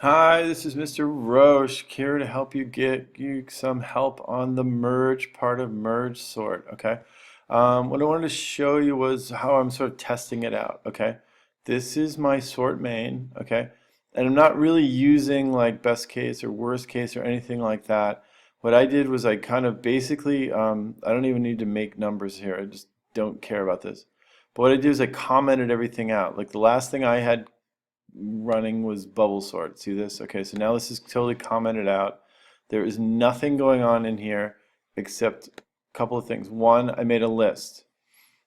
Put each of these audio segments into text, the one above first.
Hi, this is Mr. Roche here to help you get you some help on the merge part of merge sort. Okay. What I wanted to show you was how I'm sort of testing it out. Okay. This is my sort main. Okay. And I'm not really using like best case or worst case or anything like that. What I did was I kind of basically, I don't even need to make numbers here. I just don't care about this. But what I did is I commented everything out. Like the last thing I had running was bubble sort. See this? Okay, so now this is totally commented out. There is nothing going on in here except a couple of things. One, I made a list.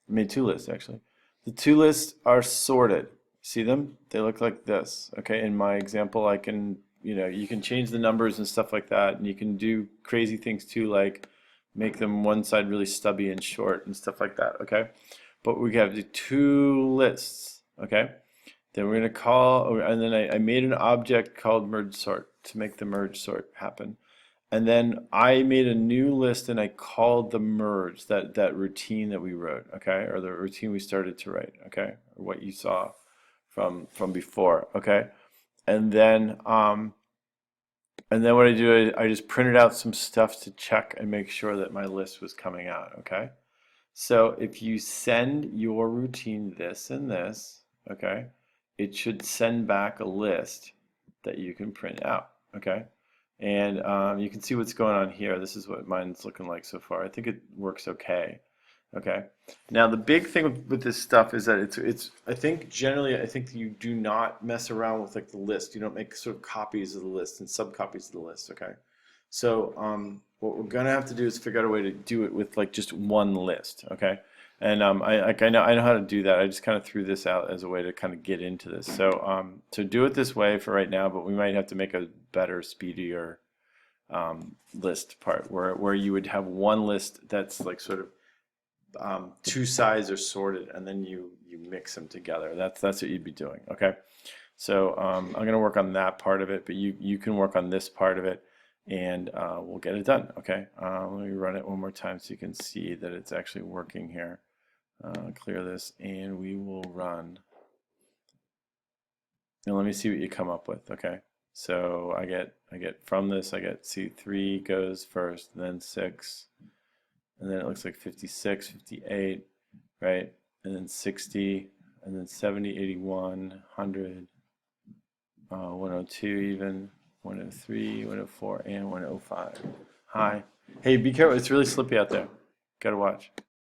I made two lists actually. The two lists are sorted. See them? They look like this. Okay, in my example, I can, you can change the numbers and stuff like that, and you can do crazy things too, like make them one side really stubby and short and stuff like that. Okay, but we have the two lists. Okay. Then we're going to call, and then I made an object called merge sort to make the merge sort happen. And then I made a new list and I called the merge, that routine that we wrote, okay, or the routine we started to write, okay, or what you saw from before, okay. And then what I do, I just printed out some stuff to check and make sure that my list was coming out, okay. So if you send your routine this and this, okay, it should send back a list that you can print out, okay? And you can see what's going on here. This is what mine's looking like so far. I think it works okay, okay? Now the big thing with this stuff is that I think generally, I think you do not mess around with like the list. You don't make sort of copies of the list and subcopies of the list, okay? So what we're gonna have to do is figure out a way to do it with like just one list, okay? And I know how to do that. I just kind of threw this out as a way to kind of get into this. So to do it this way for right now, but we might have to make a better, speedier list part where you would have one list that's like sort of two sides are sorted, and then you mix them together. That's what you'd be doing, okay? So I'm going to work on that part of it, but you can work on this part of it, and we'll get it done, okay? Let me run it one more time so you can see that it's actually working here. Clear this, and we will run. And let me see what you come up with, okay? So I get from this, I get, see, 3 goes first, then 6, and then it looks like 56, 58, right? And then 60, and then 70, 81, 100, 102 even, 103, 104, and 105. Hi. Hey, be careful. It's really slippy out there. Gotta watch.